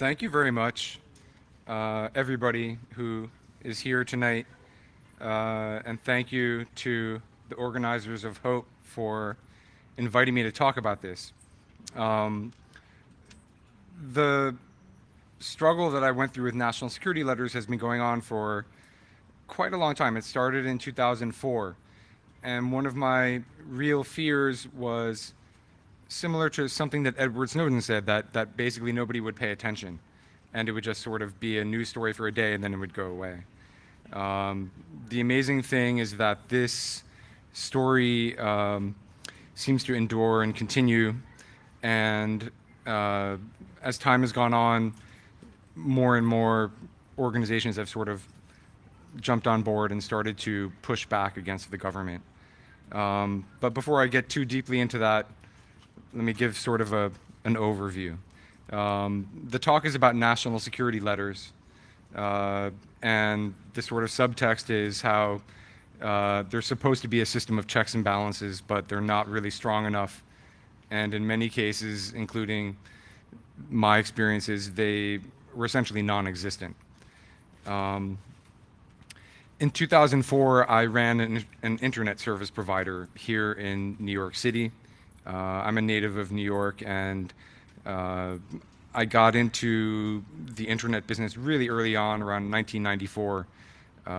Thank you very much, everybody who is here tonight, and thank you to the organizers of Hope for inviting me to talk about this. Um, the struggle that I went through with national security letters has been going on for quite a long time. It started in 2004, and one of my real fears was similar to something that Edward Snowden said, that basically nobody would pay attention and it would just sort of be a news story for a day and then it would go away. Um, the amazing thing is that this story seems to endure and continue, and as time has gone on, more and more organizations have sort of jumped on board and started to push back against the government. But before I get too deeply into that, let me give sort of an overview. The talk is about national security letters, and the sort of subtext is how there's supposed to be a system of checks and balances, but they're not really strong enough. And in many cases, including my experiences, they were essentially non-existent. Um, in 2004, I ran an internet service provider here in New York City. I'm a native of New York, and I got into the internet business really early on, around 1994,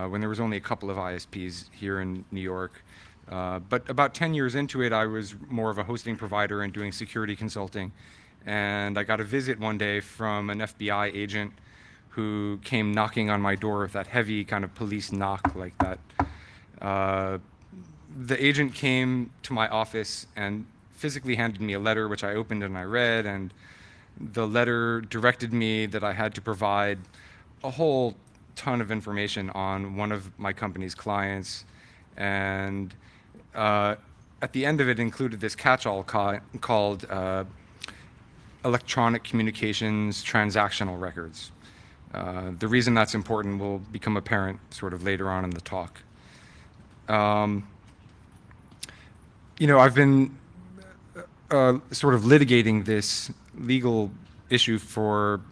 when there was only a couple of ISPs here in New York. But about 10 years into it, I was more of a hosting provider and doing security consulting. And I got a visit one day from an FBI agent who came knocking on my door with that heavy kind of police knock like that. The agent came to my office and physically handed me a letter, which I opened and I read, and the letter directed me that I had to provide a whole ton of information on one of my company's clients, and at the end of it included this catch-all called electronic communications transactional records. The reason that's important will become apparent sort of later on in the talk. I've been sort of litigating this legal issue for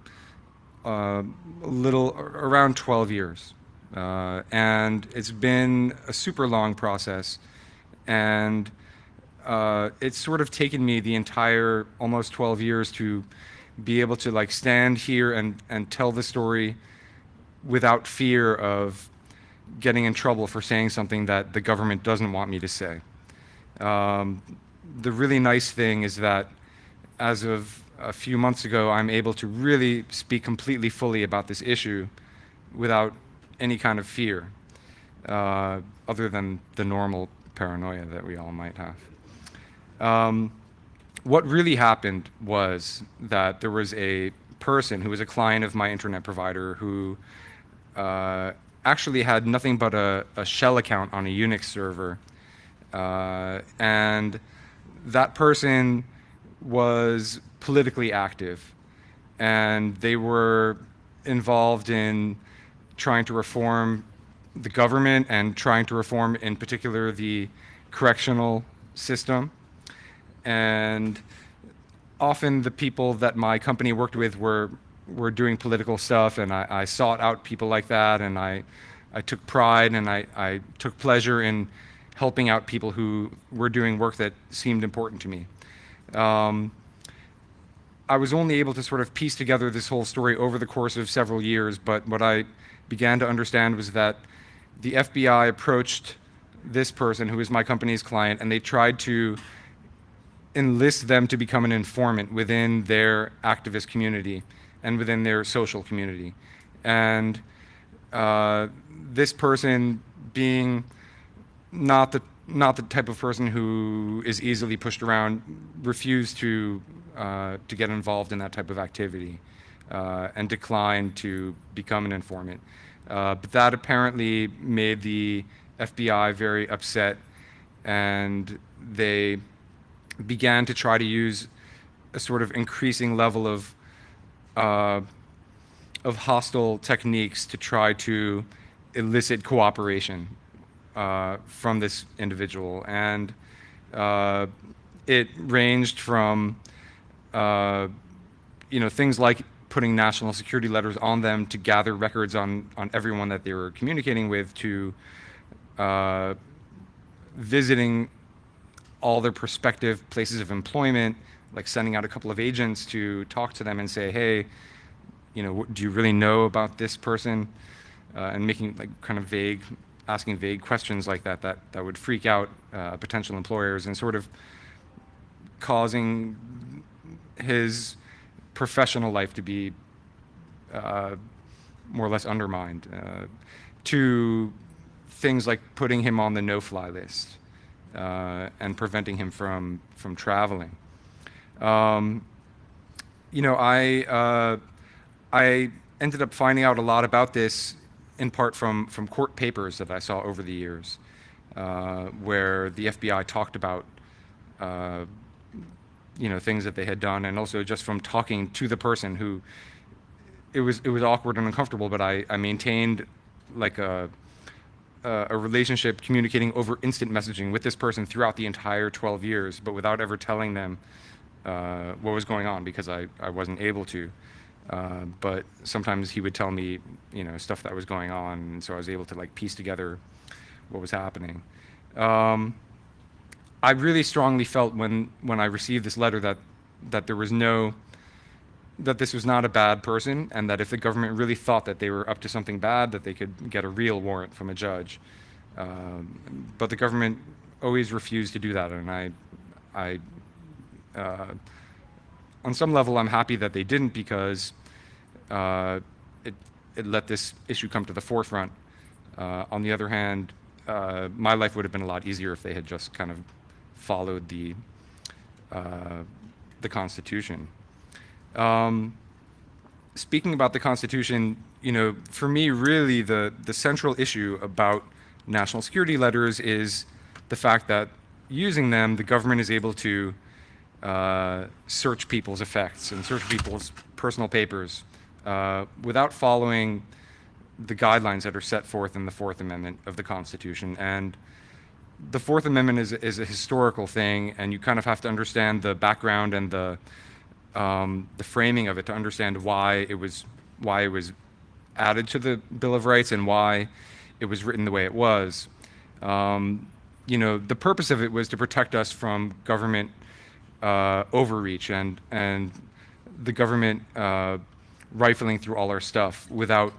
around 12 years. And it's been a super long process. And it's sort of taken me the entire almost 12 years to be able to like stand here and tell the story without fear of getting in trouble for saying something that the government doesn't want me to say. The really nice thing is that as of a few months ago, I'm able to really speak completely fully about this issue without any kind of fear, other than the normal paranoia that we all might have. What really happened was that there was a person who was a client of my internet provider who actually had nothing but a shell account on a Unix server. And that person was politically active, and they were involved in trying to reform the government and trying to reform, in particular, the correctional system. And often the people that my company worked with were doing political stuff, and I sought out people like that, and I took pride and I took pleasure in helping out people who were doing work that seemed important to me. I was only able to sort of piece together this whole story over the course of several years, but what I began to understand was that the FBI approached this person who was my company's client, and they tried to enlist them to become an informant within their activist community and within their social community. And this person, being not the type of person who is easily pushed around, refused to get involved in that type of activity and declined to become an informant. But that apparently made the FBI very upset, and they began to try to use a sort of increasing level of hostile techniques to try to elicit cooperation from this individual. And it ranged from things like putting national security letters on them to gather records on everyone that they were communicating with, to visiting all their prospective places of employment, like sending out a couple of agents to talk to them and say, hey, do you really know about this person? And making like kind of asking vague questions like that would freak out potential employers, and sort of causing his professional life to be more or less undermined, to things like putting him on the no-fly list and preventing him from traveling. I ended up finding out a lot about this in part from court papers that I saw over the years, where the FBI talked about things that they had done, and also just from talking to the person who it was awkward and uncomfortable, but I maintained like a relationship, communicating over instant messaging with this person throughout the entire 12 years, but without ever telling them what was going on, because I wasn't able to. But sometimes he would tell me, stuff that was going on, and so I was able to like piece together what was happening. I really strongly felt when I received this letter that there was that this was not a bad person, and that if the government really thought that they were up to something bad, that they could get a real warrant from a judge. But the government always refused to do that, and I on some level, I'm happy that they didn't, because it let this issue come to the forefront. On the other hand, my life would have been a lot easier if they had just kind of followed the Constitution. Speaking about the Constitution, for me, really, the central issue about national security letters is the fact that using them, the government is able to search people's effects and search people's personal papers without following the guidelines that are set forth in the Fourth Amendment of the Constitution. And the Fourth Amendment is a historical thing, and you kind of have to understand the background and the framing of it to understand why it was added to the Bill of Rights and why it was written the way it was. The purpose of it was to protect us from government overreach and the government rifling through all our stuff without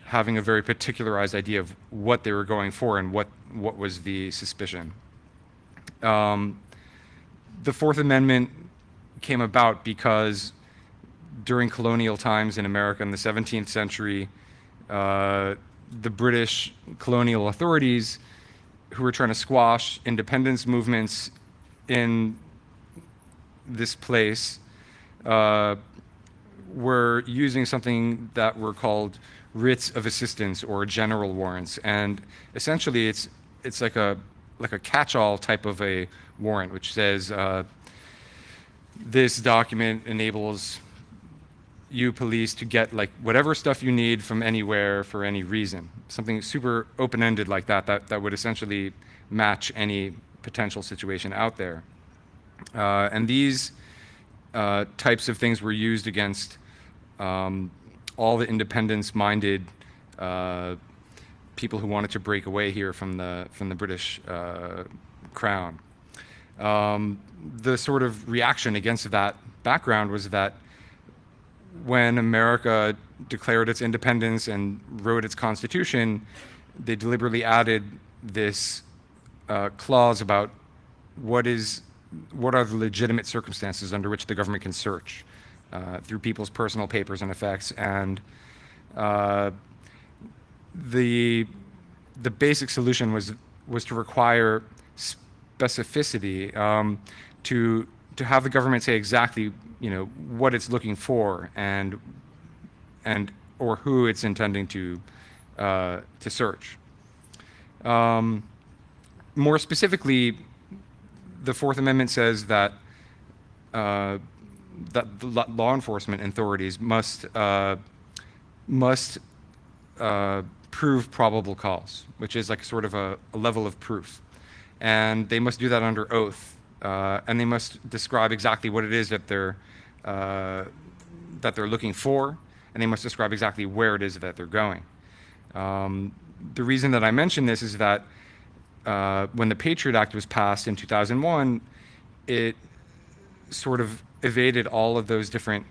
having a very particularized idea of what they were going for and what was the suspicion. The Fourth Amendment came about because during colonial times in America in the 17th century, the British colonial authorities, who were trying to squash independence movements in this place, were using something that were called writs of assistance or general warrants, and essentially it's like a catch-all type of a warrant, which says this document enables you police to get like whatever stuff you need from anywhere for any reason. Something super open-ended like that would essentially match any potential situation out there. And these types of things were used against all the independence-minded people who wanted to break away here from the British crown. The sort of reaction against that background was that when America declared its independence and wrote its constitution, they deliberately added this clause about what are the legitimate circumstances under which the government can search through people's personal papers and effects. And the basic solution was to require specificity, to have the government say exactly what it's looking for and or who it's intending to search. More specifically, the Fourth Amendment says that that the law enforcement authorities must prove probable cause, which is like sort of a level of proof, and they must do that under oath, and they must describe exactly what it is that that they're looking for, and they must describe exactly where it is that they're going. The reason that I mention this is that when the Patriot Act was passed in 2001, it sort of evaded all of those different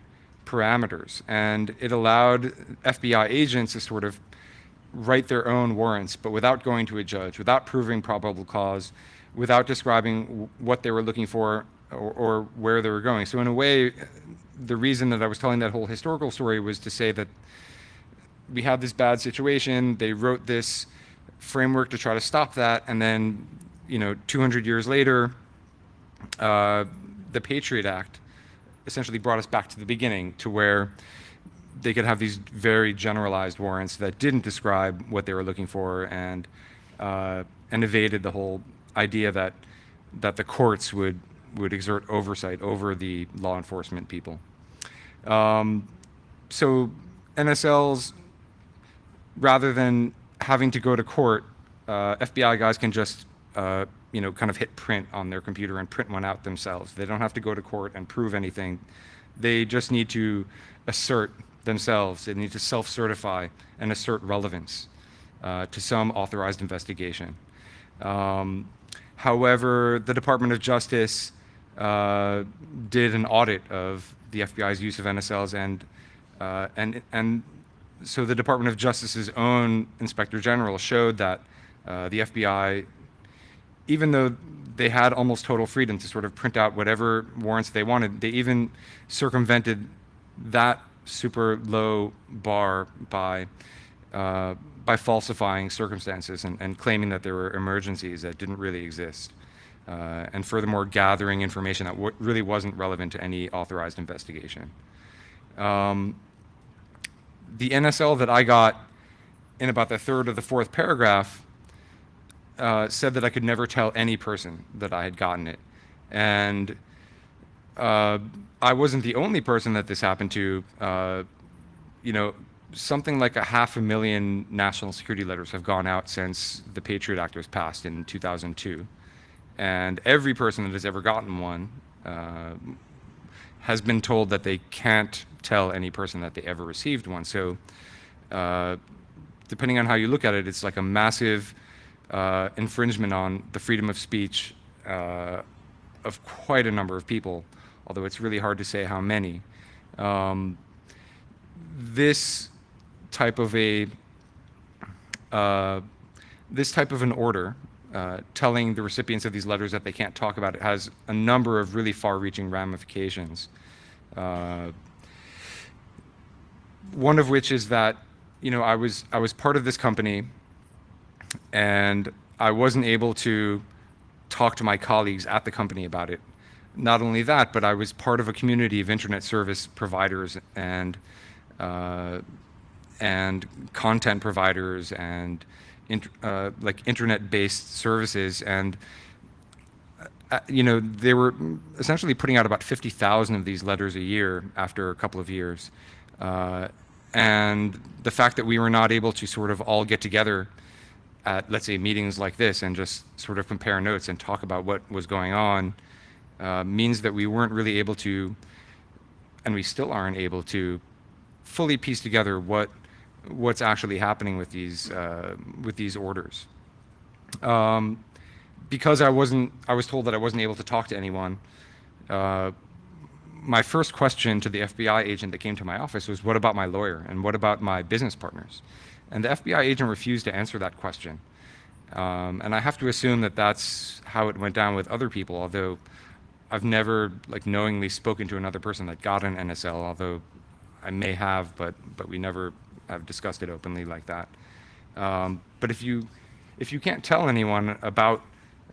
parameters, and it allowed FBI agents to sort of write their own warrants, but without going to a judge, without proving probable cause, without describing what they were looking for or where they were going. So in a way, the reason that I was telling that whole historical story was to say that we had this bad situation, they wrote this framework to try to stop that, and then, 200 years later, the Patriot Act essentially brought us back to the beginning, to where they could have these very generalized warrants that didn't describe what they were looking for, and evaded the whole idea that the courts would exert oversight over the law enforcement people. So NSLs, rather than having to go to court, FBI guys can just kind of hit print on their computer and print one out themselves. They don't have to go to court and prove anything. They just need to assert themselves. They need to self-certify and assert relevance to some authorized investigation. However, the Department of Justice did an audit of the FBI's use of NSLs, and so the Department of Justice's own Inspector General showed that the FBI, even though they had almost total freedom to sort of print out whatever warrants they wanted, they even circumvented that super low bar by falsifying circumstances and claiming that there were emergencies that didn't really exist. And furthermore, gathering information that really wasn't relevant to any authorized investigation. The NSL that I got in about the third or the fourth paragraph said that I could never tell any person that I had gotten it. And I wasn't the only person that this happened to. Something like 500,000 national security letters have gone out since the Patriot Act was passed in 2002. And every person that has ever gotten one has been told that they can't tell any person that they ever received one. So depending on how you look at it, it's like a massive infringement on the freedom of speech of quite a number of people, although it's really hard to say how many. This type of an order, telling the recipients of these letters that they can't talk about it, has a number of really far-reaching ramifications. One of which is that, I was part of this company, and I wasn't able to talk to my colleagues at the company about it. Not only that, but I was part of a community of internet service providers and content providers and like internet-based services, and they were essentially putting out about 50,000 of these letters a year after a couple of years, and the fact that we were not able to sort of all get together at, let's say, meetings like this and just sort of compare notes and talk about what was going on means that we weren't really able to, and we still aren't able to, fully piece together what's actually happening with these orders. Because I was told that I wasn't able to talk to anyone. My first question to the FBI agent that came to my office was, what about my lawyer and what about my business partners? And the FBI agent refused to answer that question. And I have to assume that that's how it went down with other people, although I've never knowingly spoken to another person that got an NSL, although I may have, but we never have discussed it openly like that. But if you can't tell anyone about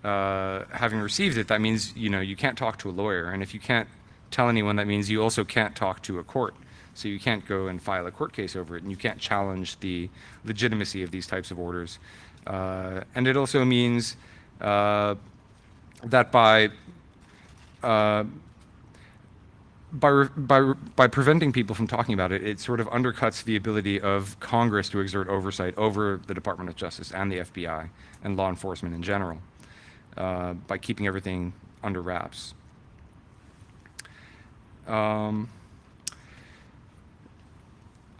having received it, that means you can't talk to a lawyer, and if you can't tell anyone, that means you also can't talk to a court. So you can't go and file a court case over it, and you can't challenge the legitimacy of these types of orders. And it also means that by preventing people from talking about it, it sort of undercuts the ability of Congress to exert oversight over the Department of Justice and the FBI and law enforcement in general by keeping everything under wraps.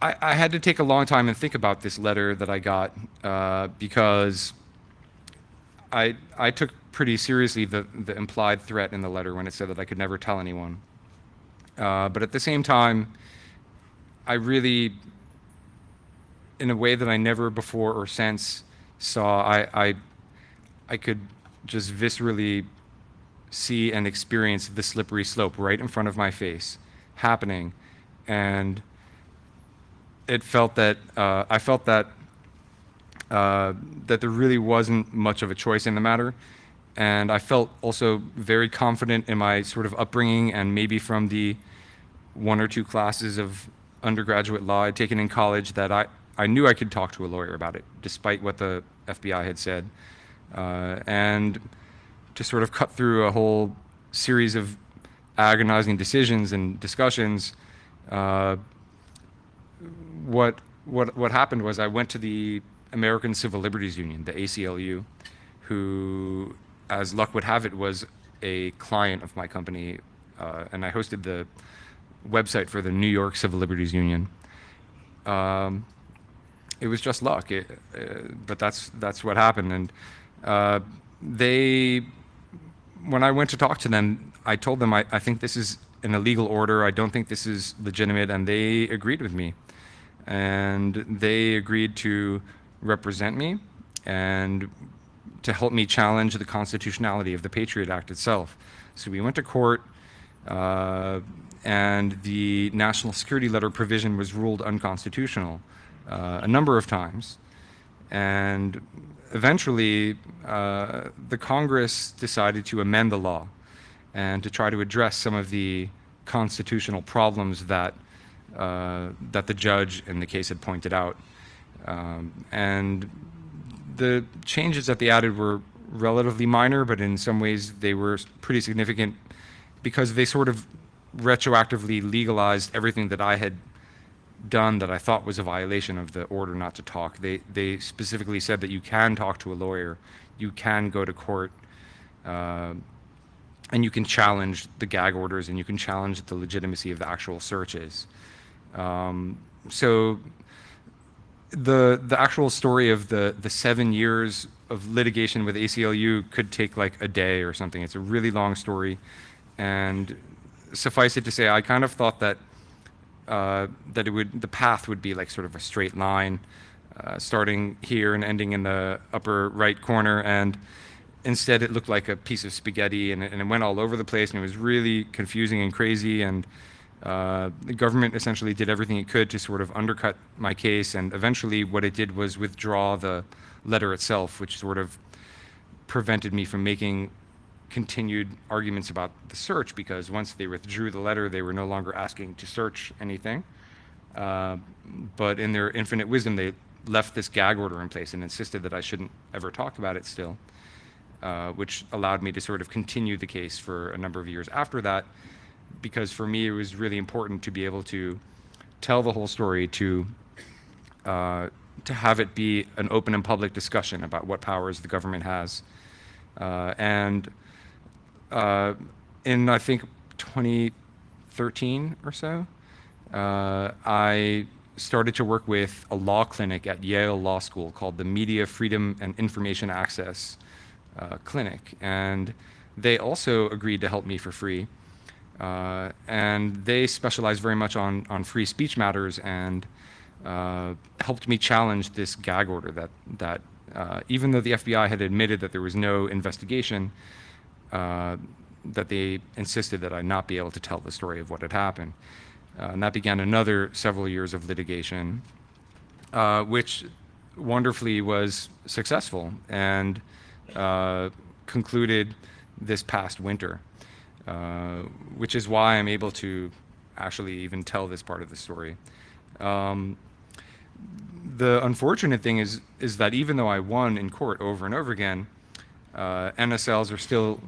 I had to take a long time and think about this letter that I got because I took pretty seriously the implied threat in the letter when it said that I could never tell anyone. But at the same time, I really, in a way that I never before or since saw, I could just viscerally see and experience the slippery slope right in front of my face happening, and it felt that I felt that that there really wasn't much of a choice in the matter, and I felt also very confident in my sort of upbringing and maybe from the one or two classes of undergraduate law I'd taken in college that I knew I could talk to a lawyer about it, despite what the FBI had said, and to sort of cut through a whole series of agonizing decisions and discussions. Uh, what happened was I went to the American Civil Liberties Union, the ACLU, who, as luck would have it, was a client of my company, and I hosted the website for the New York Civil Liberties Union. Um, it was just luck, but that's what happened. And uh, they, when I went to talk to them, I told them I think this is an illegal order. I don't think this is legitimate, and they agreed with me. And they agreed to represent me and to help me challenge the constitutionality of the Patriot Act itself. So we went to court, and the national security letter provision was ruled unconstitutional a number of times. And eventually, the Congress decided to amend the law and to try to address some of the constitutional problems that that the judge in the case had pointed out. And the changes that they added were relatively minor, but in some ways they were pretty significant because they sort of retroactively legalized everything that I had done that I thought was a violation of the order not to talk. They specifically said that you can talk to a lawyer, you can go to court, and you can challenge the gag orders, and you can challenge the legitimacy of the actual searches. So the actual story of the 7 years of litigation with ACLU could take like a day or something. It's a really long story, and suffice it to say, I kind of thought that that the path would be like sort of a straight line, starting here and ending in the upper right corner, and instead it looked like a piece of spaghetti, and it went all over the place, and it was really confusing and crazy, and the government essentially did everything it could to sort of undercut my case, and eventually what it did was withdraw the letter itself, which sort of prevented me from making continued arguments about the search, because once they withdrew the letter, they were no longer asking to search anything. But in their infinite wisdom, they left this gag order in place and insisted that I shouldn't ever talk about it still, which allowed me to sort of continue the case for a number of years after that, because for me it was really important to be able to tell the whole story, to have it be an open and public discussion about what powers the government has. And in, I think, 2013 or so, I started to work with a law clinic at Yale Law School called the Media Freedom and Information Access Clinic. And they also agreed to help me for free. And they specialize very much on free speech matters, and helped me challenge this gag order that even though the FBI had admitted that there was no investigation, that they insisted that I not be able to tell the story of what had happened. And that began another several years of litigation, which wonderfully was successful and concluded this past winter, which is why I'm able to actually even tell this part of the story. The unfortunate thing is that even though I won in court over and over again, NSLs are still,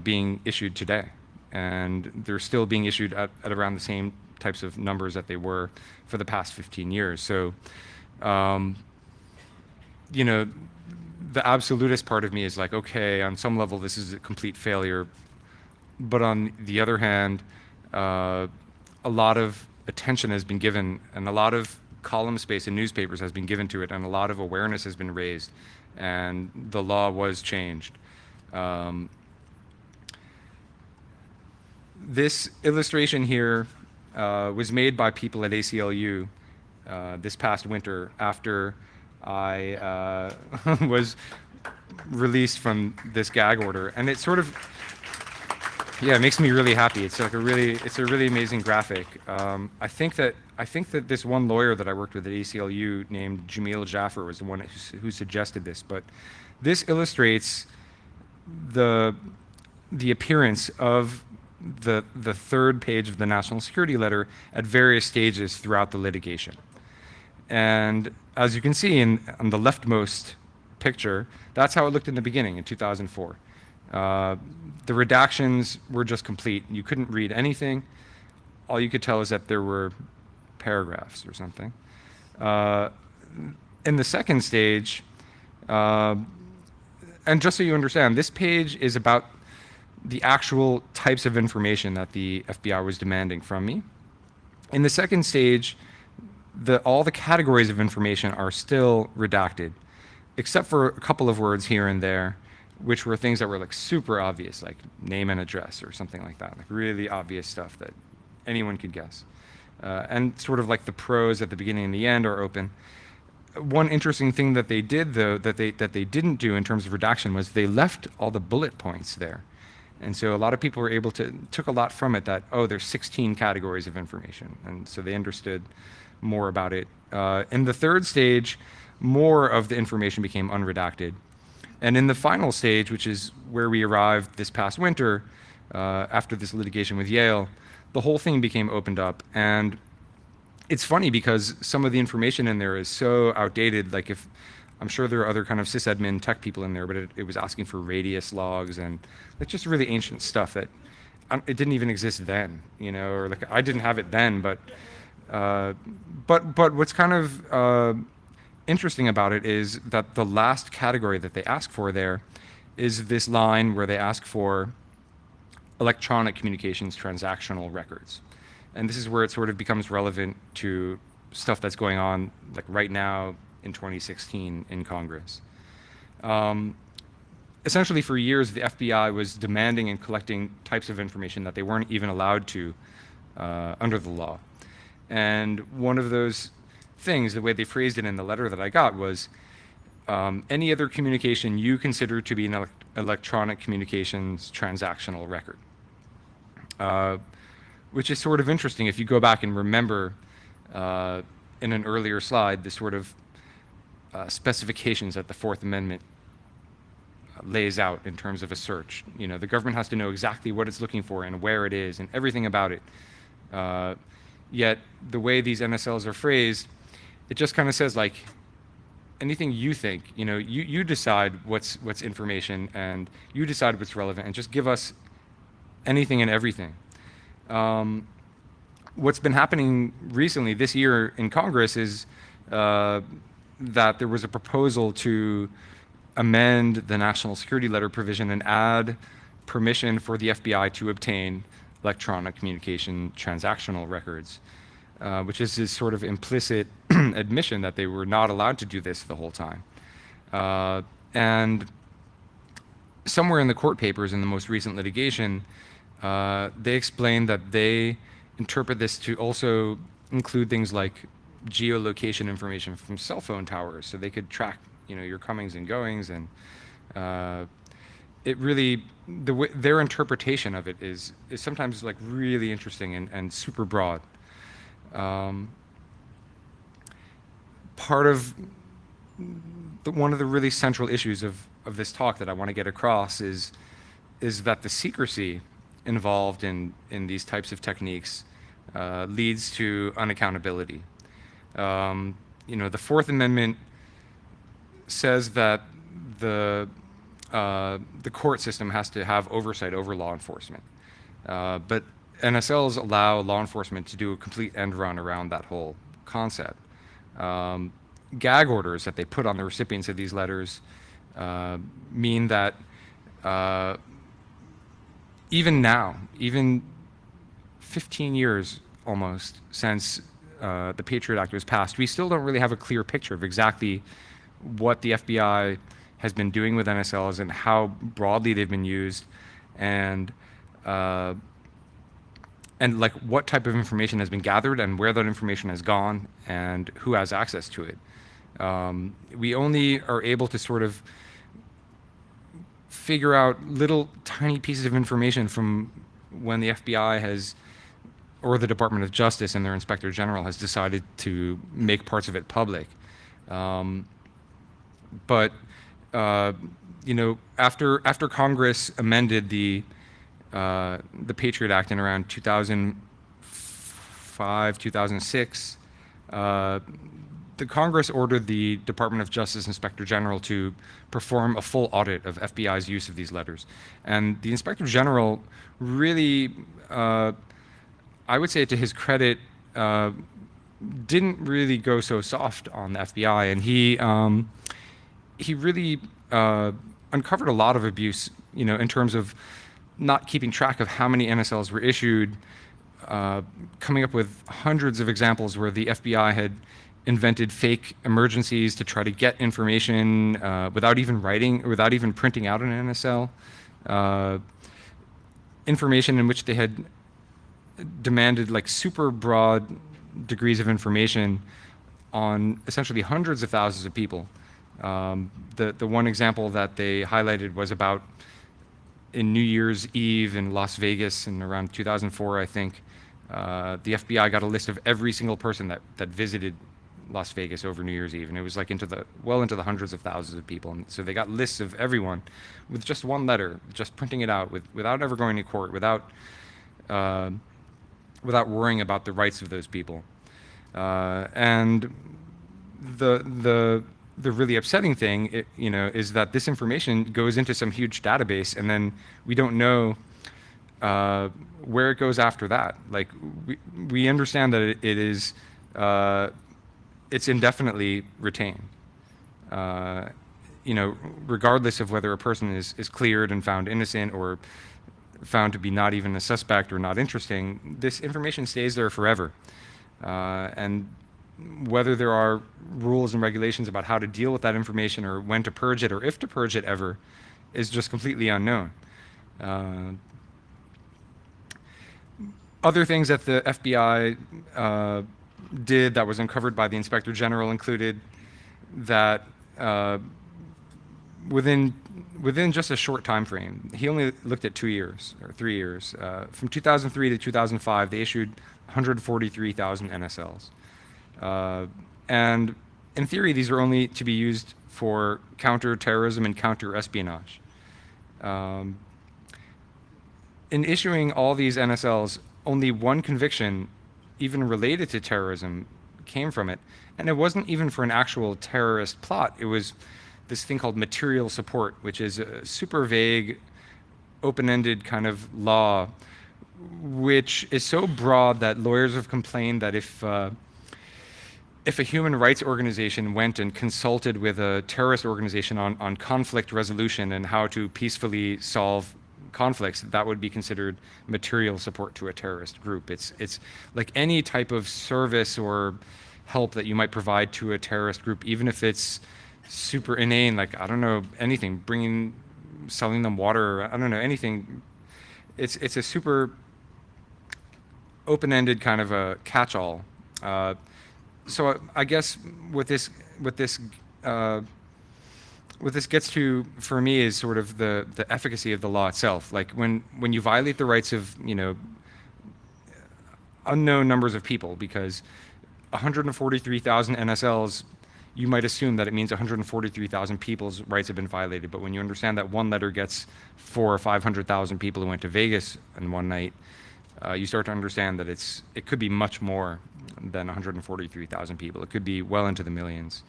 being issued today, and they're still being issued at around the same types of numbers that they were for the past 15 years. So, the absolutist part of me is like, okay, on some level this is a complete failure, but on the other hand, a lot of attention has been given, and a lot of column space in newspapers has been given to it, and a lot of awareness has been raised, and the law was changed. This illustration here was made by people at ACLU this past winter after I was released from this gag order, and it sort of, yeah, it makes me really happy. It's like a really amazing graphic. I think that this one lawyer that I worked with at ACLU named Jamil Jaffer was the one who suggested this, but this illustrates the appearance of the third page of the national security letter at various stages throughout the litigation. And as you can see on the leftmost picture, that's how it looked in the beginning in 2004. The redactions were just complete. You couldn't read anything. All you could tell is that there were paragraphs or something. In the second stage, and just so you understand, this page is about the actual types of information that the FBI was demanding from me. In the second stage, all the categories of information are still redacted, except for a couple of words here and there, which were things that were like super obvious, like name and address or something like that, like really obvious stuff that anyone could guess. And sort of like the pros at the beginning and the end are open. One interesting thing that they did, though, that they didn't do in terms of redaction was they left all the bullet points there. And so a lot of people were able to, took a lot from it that, oh, there's 16 categories of information. And so they understood more about it. In the third stage, more of the information became unredacted. And in the final stage, which is where we arrived this past winter, after this litigation with Yale, the whole thing became opened up. And it's funny because some of the information in there is so outdated. Like I'm sure there are other kind of sysadmin tech people in there, but it was asking for radius logs and like just really ancient stuff that it didn't even exist then, you know, or like I didn't have it then, but what's kind of interesting about it is that the last category that they ask for there is this line where they ask for electronic communications transactional records. And this is where it sort of becomes relevant to stuff that's going on like right now in 2016 in Congress. Essentially for years, the FBI was demanding and collecting types of information that they weren't even allowed to under the law. And one of those things, the way they phrased it in the letter that I got was, any other communication you consider to be an electronic communications transactional record. Which is sort of interesting if you go back and remember in an earlier slide the sort of specifications that the Fourth Amendment lays out in terms of a search. You know, the government has to know exactly what it's looking for and where it is and everything about it. Yet the way these NSLs are phrased, it just kind of says like anything you think, you know, you decide what's information and you decide what's relevant and just give us anything and everything. What's been happening recently this year in Congress is that there was a proposal to amend the national security letter provision and add permission for the FBI to obtain electronic communication transactional records, which is this sort of implicit admission that they were not allowed to do this the whole time. And somewhere in the court papers in the most recent litigation, they explained that they interpret this to also include things like geolocation information from cell phone towers, so they could track, you know, your comings and goings, and it really, their interpretation of it is sometimes like really interesting and super broad. Part of one of the really central issues of this talk that I want to get across is that the secrecy involved in these types of techniques leads to unaccountability. You know, the Fourth Amendment says that the court system has to have oversight over law enforcement, but NSLs allow law enforcement to do a complete end run around that whole concept. Gag orders that they put on the recipients of these letters mean that even now, even 15 years almost since the Patriot Act was passed, we still don't really have a clear picture of exactly what the FBI has been doing with NSLs and how broadly they've been used, and uh, and like what type of information has been gathered and where that information has gone and who has access to it. We only are able to sort of figure out little tiny pieces of information from when the FBI has, or the Department of Justice and their Inspector General has decided to make parts of it public. But after Congress amended the Patriot Act in around 2005, 2006, the Congress ordered the Department of Justice Inspector General to perform a full audit of FBI's use of these letters. And the Inspector General really, I would say to his credit, didn't really go so soft on the FBI, and he really uncovered a lot of abuse, in terms of not keeping track of how many NSLs were issued, coming up with hundreds of examples where the FBI had invented fake emergencies to try to get information without even printing out an NSL, information in which they had demanded like super broad degrees of information on essentially hundreds of thousands of people. The one example that they highlighted was about in New Year's Eve in Las Vegas in around 2004, I think. The FBI got a list of every single person that visited Las Vegas over New Year's Eve, and it was like well into the hundreds of thousands of people. And so they got lists of everyone with just one letter, just printing it out without ever going to court, without worrying about the rights of those people. And the really upsetting thing, is that this information goes into some huge database, and then we don't know where it goes after that. Like we understand that it is it's indefinitely retained. Regardless of whether a person is cleared and found innocent or found to be not even a suspect or not interesting, this information stays there forever. And whether there are rules and regulations about how to deal with that information or when to purge it or if to purge it ever is just completely unknown. Other things that the FBI did that was uncovered by the Inspector General included that within just a short time frame, he only looked at 2 years or 3 years. From 2003 to 2005, they issued 143,000 NSLs. And in theory, these are only to be used for counterterrorism and counter-espionage. In issuing all these NSLs, only one conviction, even related to terrorism, came from it. And it wasn't even for an actual terrorist plot. It was this thing called material support, which is a super vague, open-ended kind of law, which is so broad that lawyers have complained that if a human rights organization went and consulted with a terrorist organization on conflict resolution and how to peacefully solve conflicts, that would be considered material support to a terrorist group. It's like any type of service or help that you might provide to a terrorist group, even if it's super inane, like, I don't know, anything, selling them water, I don't know, anything. It's a super open-ended kind of a catch-all. So I guess what this gets to for me is sort of the efficacy of the law itself. Like when you violate the rights of unknown numbers of people, because 143,000 NSLs, you might assume that it means 143,000 people's rights have been violated. But when you understand that one letter gets 400,000 or 500,000 people who went to Vegas in one night, you start to understand that it could be much more than 143,000 people. It could be well into the millions.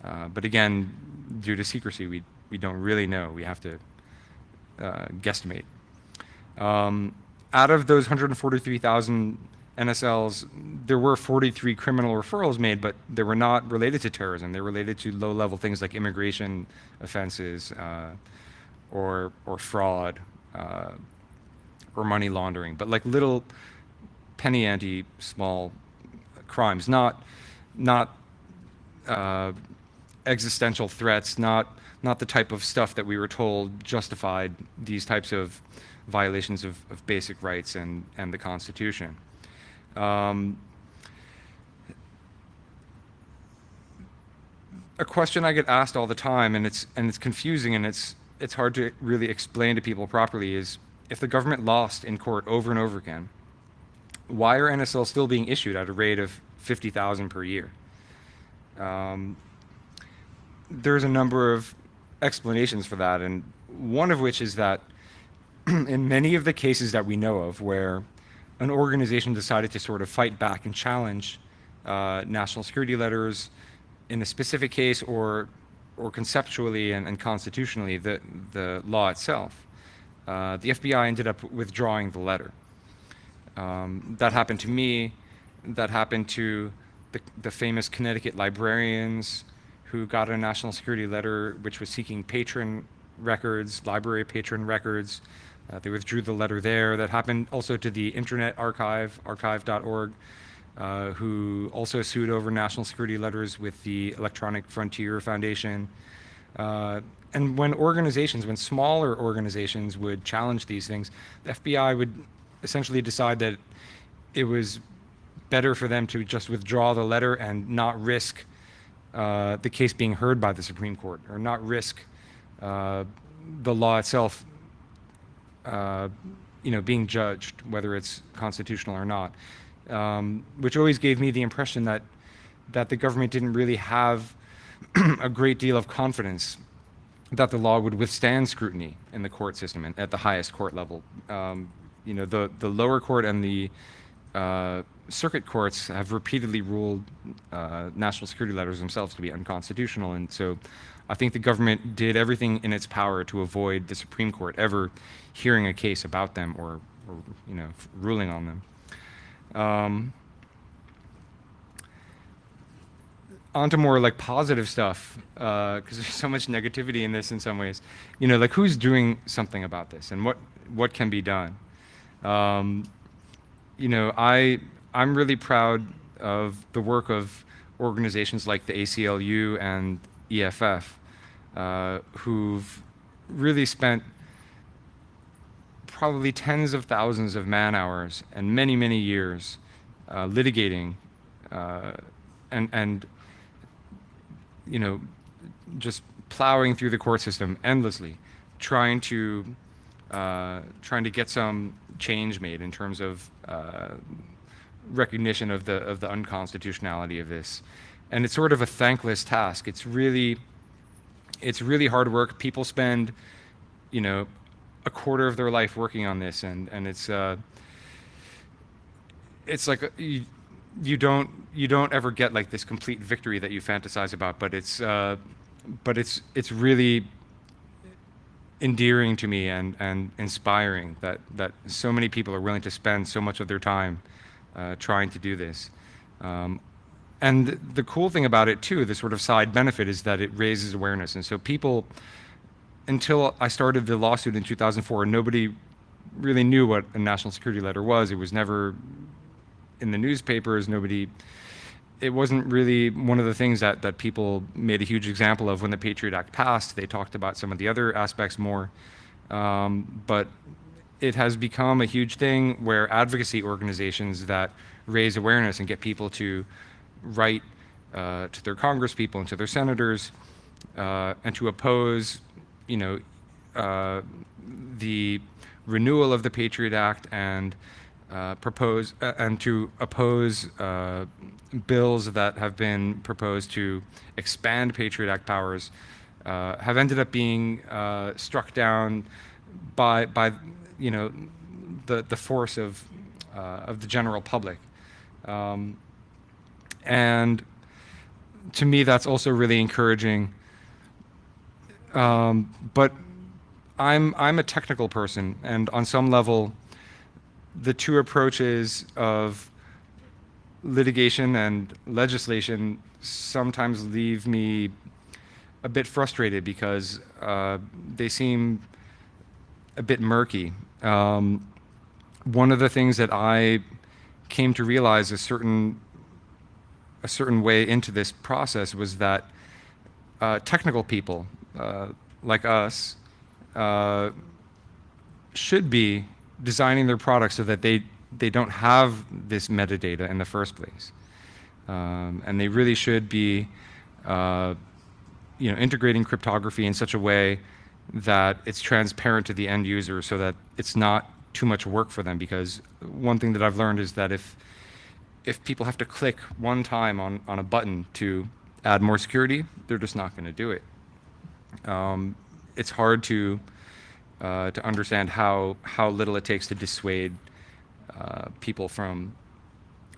But again, due to secrecy, we don't really know. We have to guesstimate. Out of those 143,000 NSLs, there were 43 criminal referrals made, but they were not related to terrorism. They were related to low-level things like immigration offenses or fraud or money laundering, but like little penny ante small crimes, not existential threats, not the type of stuff that we were told justified these types of violations of basic rights and the Constitution. A question I get asked all the time, and it's confusing, and it's hard to really explain to people properly, is if the government lost in court over and over again, why are NSL still being issued at a rate of 50,000 per year? There's a number of explanations for that, and one of which is that in many of the cases that we know of where an organization decided to sort of fight back and challenge national security letters in a specific case or conceptually and constitutionally the law itself, the FBI ended up withdrawing the letter. That happened to me. That happened to the famous Connecticut librarians who got a national security letter which was seeking patron records, library patron records. They withdrew the letter there. That happened also to the Internet Archive, archive.org, who also sued over national security letters with the Electronic Frontier Foundation. And when smaller organizations would challenge these things, the FBI would essentially decide that it was better for them to just withdraw the letter and not risk the case being heard by the Supreme Court, or not risk the law itself being judged, whether it's constitutional or not, which always gave me the impression that the government didn't really have a great deal of confidence that the law would withstand scrutiny in the court system and at the highest court level. The lower court and the circuit courts have repeatedly ruled national security letters themselves to be unconstitutional, and so I think the government did everything in its power to avoid the Supreme Court ever hearing a case about them or ruling on them. On to more like positive stuff, because there's so much negativity in this in some ways. Like who's doing something about this, and what can be done? I'm really proud of the work of organizations like the ACLU and EFF, who've really spent probably tens of thousands of man-hours and many, many years litigating and just plowing through the court system endlessly, trying to get some change made in terms of recognition of the unconstitutionality of this. And it's sort of a thankless task. It's really hard work. People spend, a quarter of their life working on this, and it's like you don't ever get like this complete victory that you fantasize about, but it's really endearing to me and inspiring that so many people are willing to spend so much of their time trying to do this. And the cool thing about it too, the sort of side benefit, is that it raises awareness. And so people, until I started the lawsuit in 2004, nobody really knew what a national security letter was. It was never in the newspapers. It wasn't really one of the things that people made a huge example of when the Patriot Act passed. They talked about some of the other aspects more. But it has become a huge thing where advocacy organizations that raise awareness and get people to write to their congresspeople and to their senators and to oppose, the renewal of the Patriot Act and to oppose bills that have been proposed to expand Patriot Act powers, have ended up being struck down by the force of the general public. And to me, that's also really encouraging. But I'm a technical person, and on some level, the two approaches of litigation and legislation sometimes leave me a bit frustrated because they seem a bit murky. One of the things that I came to realize is certain a certain way into this process was that technical people like us should be designing their products so that they don't have this metadata in the first place. And they really should be integrating cryptography in such a way that it's transparent to the end user so that it's not too much work for them. Because one thing that I've learned is that if people have to click one time on a button to add more security, they're just not going to do it. It's hard to understand how little it takes to dissuade people from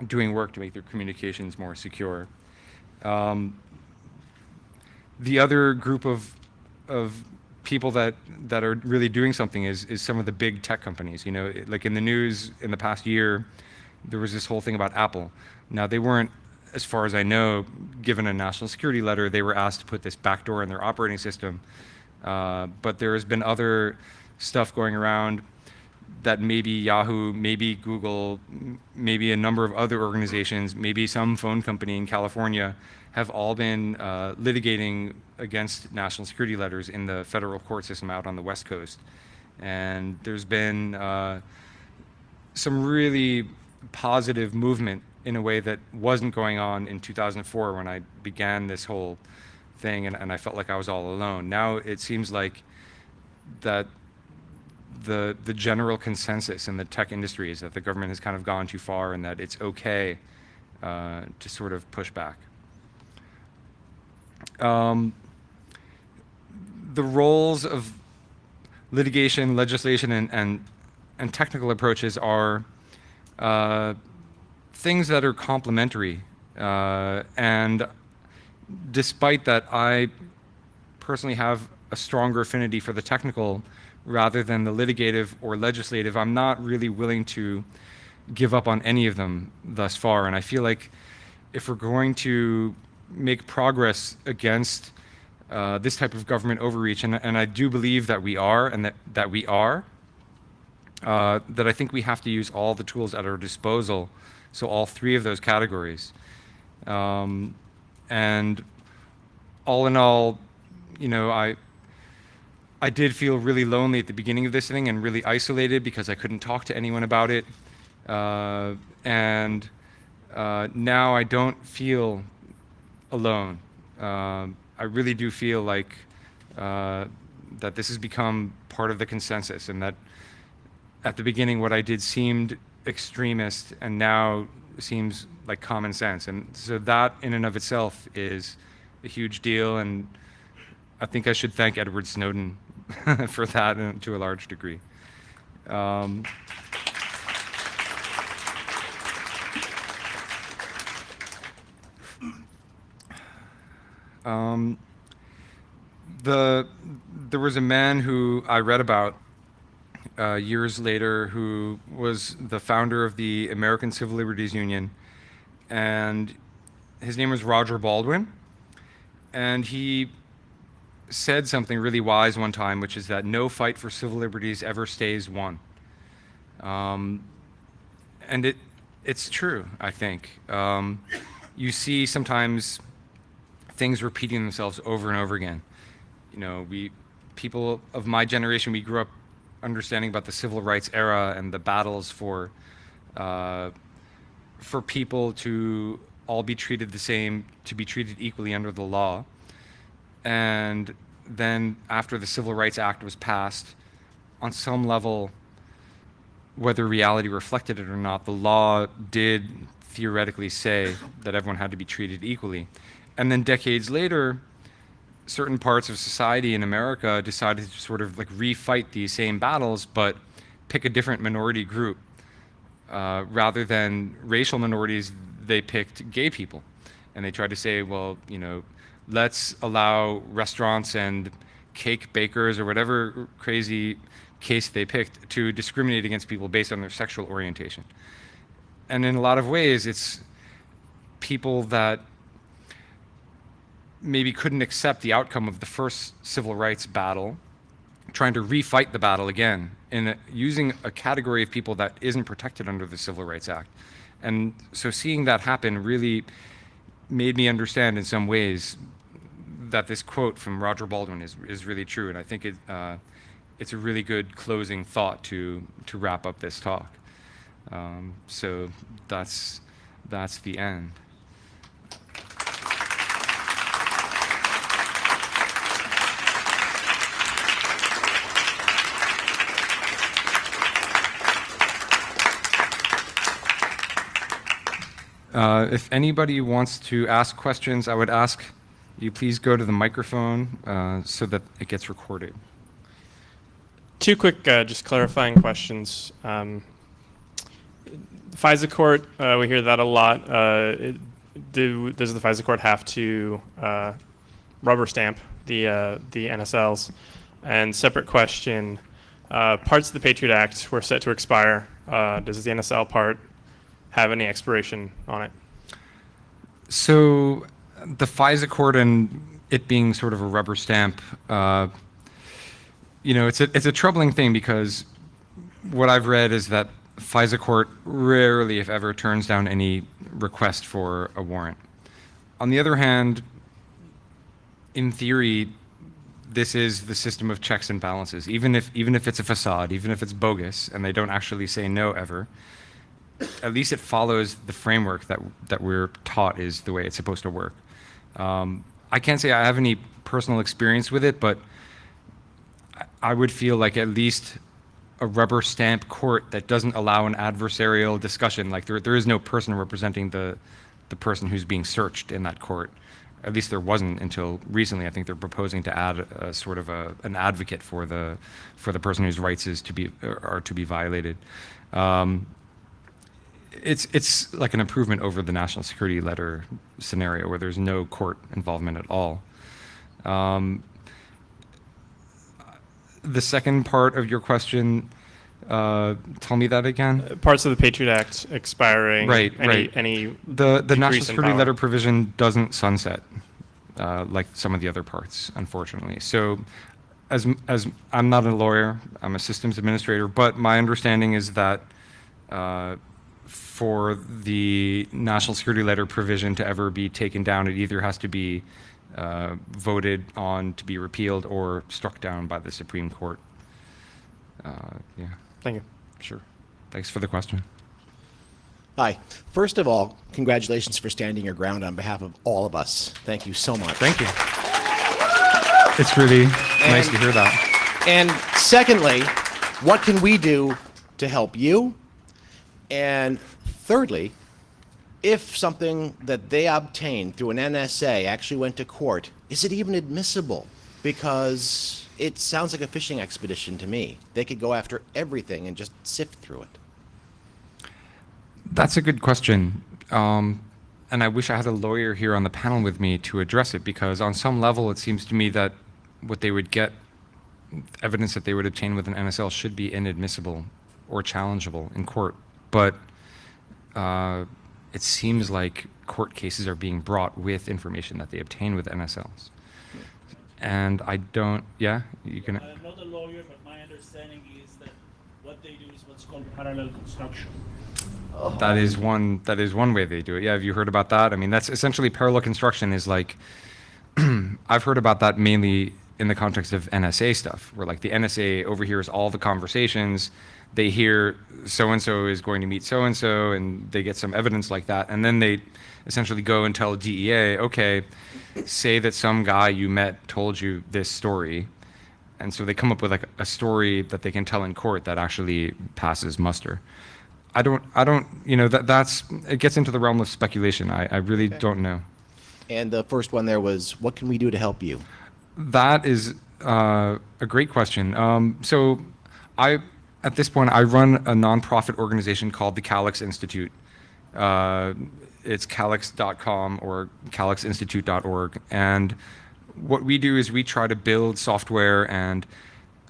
doing work to make their communications more secure. The other group of people that are really doing something is some of the big tech companies. Like in the news in the past year, there was this whole thing about Apple. Now, they weren't, as far as I know, given a national security letter. They were asked to put this backdoor in their operating system. But there has been other stuff going around that maybe Yahoo, maybe Google, maybe a number of other organizations, maybe some phone company in California have all been litigating against national security letters in the federal court system out on the West Coast. And there's been some really positive movement in a way that wasn't going on in 2004 when I began this whole thing, and I felt like I was all alone. Now it seems like that the general consensus in the tech industry is that the government has kind of gone too far and that it's okay to sort of push back. The roles of litigation, legislation, and technical approaches are things that are complementary. And despite that, I personally have a stronger affinity for the technical rather than the litigative or legislative. I'm not really willing to give up on any of them thus far. And I feel like if we're going to make progress against this type of government overreach, and I do believe that we are, and that we are, that I think we have to use all the tools at our disposal, so all three of those categories. And all in all, I did feel really lonely at the beginning of this thing and really isolated because I couldn't talk to anyone about it. And now I don't feel alone. I really do feel like that this has become part of the consensus, and that at the beginning what I did seemed extremist and now seems like common sense. And so that in and of itself is a huge deal, and I think I should thank Edward Snowden for that to a large degree. There was a man who I read about years later who was the founder of the American Civil Liberties Union, and his name was Roger Baldwin, and he said something really wise one time, which is that no fight for civil liberties ever stays won. And it's true, I think. You see sometimes things repeating themselves over and over again. People of my generation, we grew up understanding about the civil rights era and the battles for people to all be treated the same, to be treated equally under the law. And then after the Civil Rights Act was passed, on some level, whether reality reflected it or not, the law did theoretically say that everyone had to be treated equally. And then decades later, certain parts of society in America decided to sort of like refight these same battles, but pick a different minority group. Rather than racial minorities, they picked gay people. And they tried to say, well, let's allow restaurants and cake bakers or whatever crazy case they picked to discriminate against people based on their sexual orientation. And in a lot of ways, it's people that maybe couldn't accept the outcome of the first civil rights battle, trying to refight the battle again, using a category of people that isn't protected under the Civil Rights Act. And so seeing that happen really made me understand in some ways that this quote from Roger Baldwin is really true, and I think it's a really good closing thought to wrap up this talk. So that's the end. If anybody wants to ask questions, I would ask you please go to the microphone so that it gets recorded. Two quick, just clarifying questions. FISA court, we hear that a lot. Does the FISA court have to rubber stamp the NSLs? And separate question, parts of the Patriot Act were set to expire. Does the NSL part have any expiration on it? So the FISA court and it being sort of a rubber stamp, it's a troubling thing, because what I've read is that FISA court rarely, if ever, turns down any request for a warrant. On the other hand, in theory, this is the system of checks and balances. Even if it's a facade, even if it's bogus, and they don't actually say no ever, at least it follows the framework that we're taught is the way it's supposed to work. I can't say I have any personal experience with it, but I would feel like at least a rubber stamp court that doesn't allow an adversarial discussion, like there is no person representing the person who's being searched in that court. At least there wasn't until recently. I think they're proposing to add a sort of an advocate for the person whose rights are to be violated. It's like an improvement over the national security letter scenario where there's no court involvement at all. The second part of your question, tell me that again. Parts of the Patriot Act expiring. Right. Any the national security power. letter provision doesn't sunset like some of the other parts, unfortunately. So, as I'm not a lawyer, I'm a systems administrator, but my understanding is that for the national security letter provision to ever be taken down, it either has to be voted on to be repealed or struck down by the Supreme Court. Yeah. Thank you. Sure. Thanks for the question. Hi. First of all, congratulations for standing your ground on behalf of all of us. Thank you so much. Thank you. It's really nice to hear that. And secondly, what can we do to help you? And thirdly, if something that they obtained through an NSA actually went to court, is it even admissible? Because it sounds like a fishing expedition to me. They could go after everything and just sift through it. That's a good question. And I wish I had a lawyer here on the panel with me to address it, because on some level it seems to me that what they would get, evidence that they would obtain with an NSL, should be inadmissible or challengeable in court. But it seems like court cases are being brought with information that they obtain with NSLs. And I don't, yeah, you can. I'm not a lawyer, but my understanding is that what they do is what's called parallel construction. That is one way they do it. Yeah, have you heard about that? I mean, that's essentially parallel construction is like, I've heard about that mainly in the context of NSA stuff, where like the NSA overhears all the conversations, they hear so-and-so is going to meet so-and-so, and they get some evidence like that, and then they essentially go and tell DEA, okay, say that some guy you met told you this story, and so they come up with like a story that they can tell in court that actually passes muster. I don't, that's, it gets into the realm of speculation. I really don't know. And the first one there was, what can we do to help you? That is a great question. So at this point, I run a nonprofit organization called the Calyx Institute. It's calyx.com or calyxinstitute.org. And what we do is we try to build software and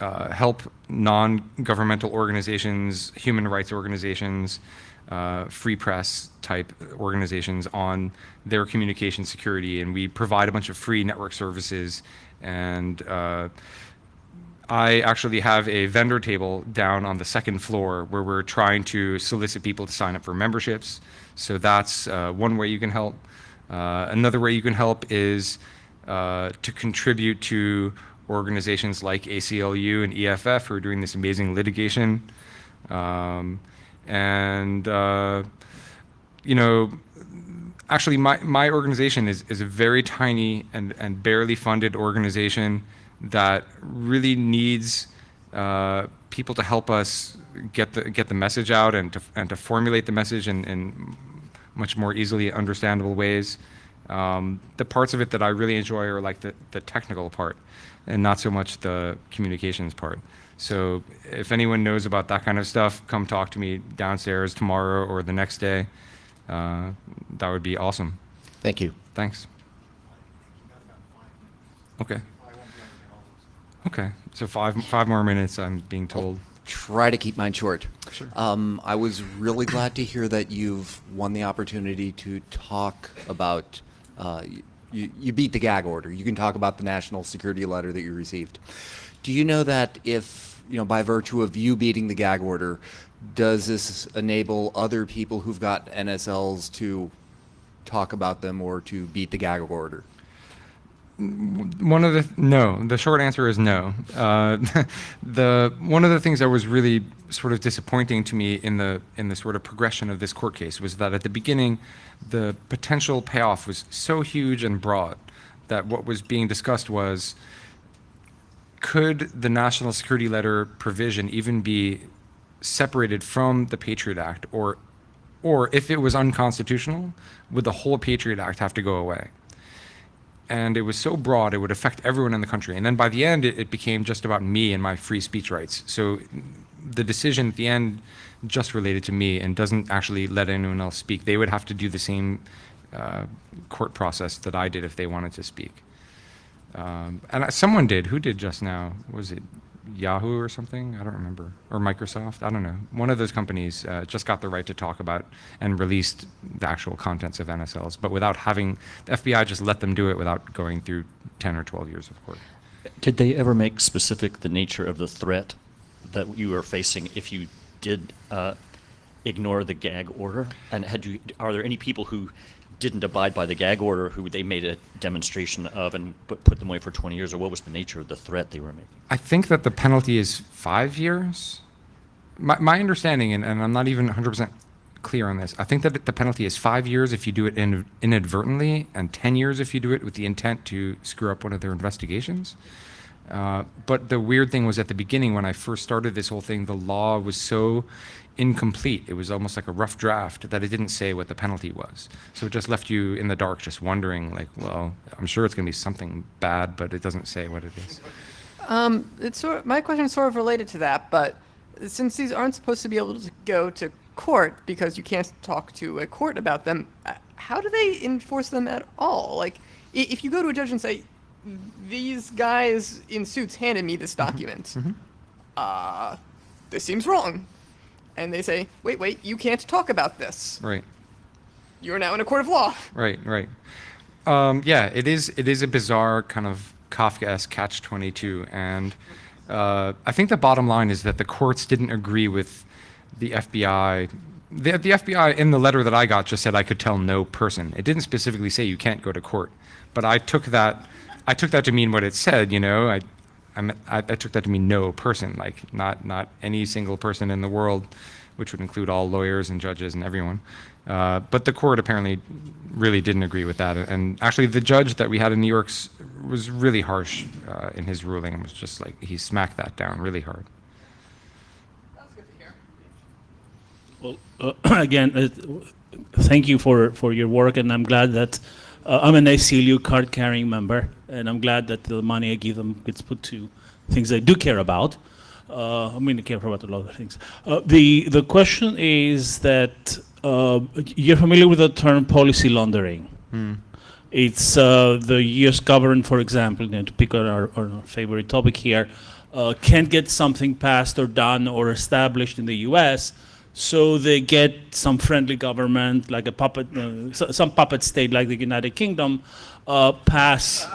help non-governmental organizations, human rights organizations, free press type organizations on their communication security. And we provide a bunch of free network services. And I actually have a vendor table down on the second floor where we're trying to solicit people to sign up for memberships. So that's one way you can help. Another way you can help is to contribute to organizations like ACLU and EFF who are doing this amazing litigation. You know, actually my organization is a very tiny and barely funded organization that really needs people to help us get the message out and to formulate the message in much more easily understandable ways. The parts of it that I really enjoy are like the technical part and not so much the communications part. So if anyone knows about that kind of stuff, come talk to me downstairs tomorrow or the next day. That would be awesome. Thank you. Thanks. Okay. Okay. So five more minutes, I'm being told. Try to keep mine short. Sure. I was really glad to hear that you've won the opportunity to talk about, you beat the gag order. You can talk about the national security letter that you received. Do you know that if, by virtue of you beating the gag order, does this enable other people who've got NSLs to talk about them or to beat the gag order? No. The short answer is no. One of the things that was really sort of disappointing to me in the sort of progression of this court case was that at the beginning, the potential payoff was so huge and broad that what was being discussed was, could the national security letter provision even be separated from the Patriot Act, or if it was unconstitutional, would the whole Patriot Act have to go away? And it was so broad, it would affect everyone in the country. And then by the end, it became just about me and my free speech rights. So the decision at the end just related to me and doesn't actually let anyone else speak. They would have to do the same court process that I did if they wanted to speak. And someone did. Who did just now? Was it Yahoo or something? I don't remember. Or Microsoft? I don't know. One of those companies just got the right to talk about and released the actual contents of NSLs, but without having, the FBI just let them do it without going through 10 or 12 years of court. Did they ever make specific the nature of the threat that you were facing if you did ignore the gag order? And are there any people who didn't abide by the gag order who they made a demonstration of and put them away for 20 years, or what was the nature of the threat they were making? I think that the penalty is 5 years. My understanding, and I'm not even 100% clear on this, I think that the penalty is 5 years if you do it inadvertently and 10 years if you do it with the intent to screw up one of their investigations. But the weird thing was at the beginning when I first started this whole thing, the law was so incomplete. It was almost like a rough draft that it didn't say what the penalty was. So it just left you in the dark just wondering like, well, I'm sure it's going to be something bad, but it doesn't say what it is. My question is sort of related to that, but since these aren't supposed to be able to go to court because you can't talk to a court about them, how do they enforce them at all? Like, if you go to a judge and say, these guys in suits handed me this document, this seems wrong. And they say, wait, you can't talk about this. Right. You're now in a court of law. Right. Yeah, it is a bizarre kind of Kafkaesque catch-22, and I think the bottom line is that the courts didn't agree with the FBI. The FBI in the letter that I got just said I could tell no person. It didn't specifically say you can't go to court, but I took that to mean what it said. I took that to mean no person, like not any single person in the world, which would include all lawyers and judges and everyone. But the court apparently really didn't agree with that. And actually the judge that we had in New York was really harsh in his ruling. It was just like, he smacked that down really hard. That's good to hear. Well, again, thank you for your work, and I'm glad that I'm an ACLU card-carrying member, and I'm glad that the money I give them gets put to things I do care about. I care about a lot of things. The question is that you're familiar with the term policy laundering. It's the U.S. government, for example, to pick on our favorite topic here, can't get something passed or done or established in the U.S., so they get some friendly government, like a puppet, some puppet state like the United Kingdom, pass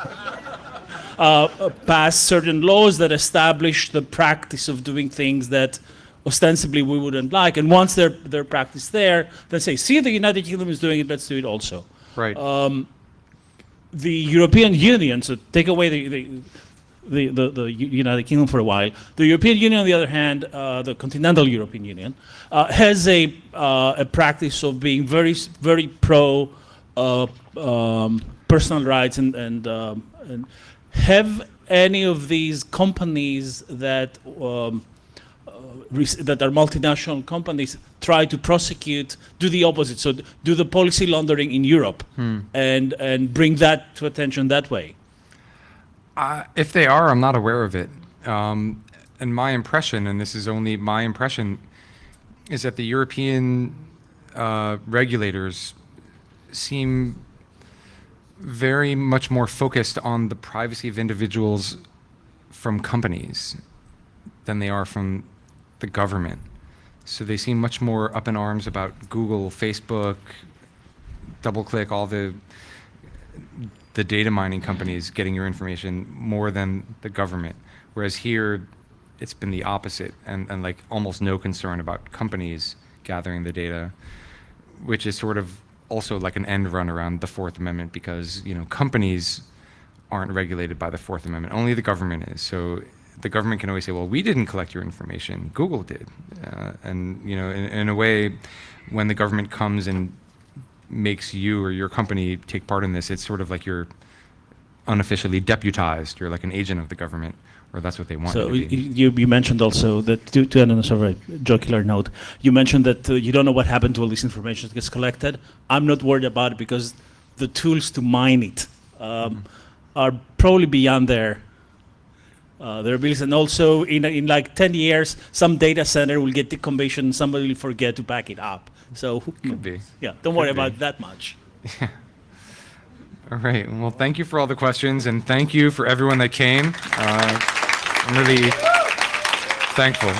certain laws that establish the practice of doing things that ostensibly we wouldn't like. And once they're practiced there, they say, see, the United Kingdom is doing it, let's do it also. Right. The European Union, so take away the United Kingdom for a while. The European Union, on the other hand, the continental European Union, has a practice of being very pro personal rights and have any of these companies that that are multinational companies try to prosecute, do the opposite, so do the policy laundering in Europe and bring that to attention that way? If they are, I'm not aware of it. And my impression, and this is only my impression, is that the European regulators seem very much more focused on the privacy of individuals from companies than they are from the government. So they seem much more up in arms about Google, Facebook, DoubleClick, all the data mining companies getting your information more than the government. Whereas here, it's been the opposite, and like almost no concern about companies gathering the data, which is sort of also like an end run around the Fourth Amendment, because companies aren't regulated by the Fourth Amendment. Only the government is. So the government can always say, well, we didn't collect your information, Google did. And in a way, when the government comes and makes you or your company take part in this, it's sort of like you're unofficially deputized. You're like an agent of the government, or that's what they want So you to be. you mentioned also that, to end on a sort of a jocular note, you mentioned that you don't know what happened to all this information that gets collected. I'm not worried about it because the tools to mine it are probably beyond their abilities. And also, in like 10 years, some data center will get decommissioned and somebody will forget to back it up. So, Could be. yeah, don't worry Could be. about that much. All right. Well, thank you for all the questions, and thank you for everyone that came. I'm really thankful.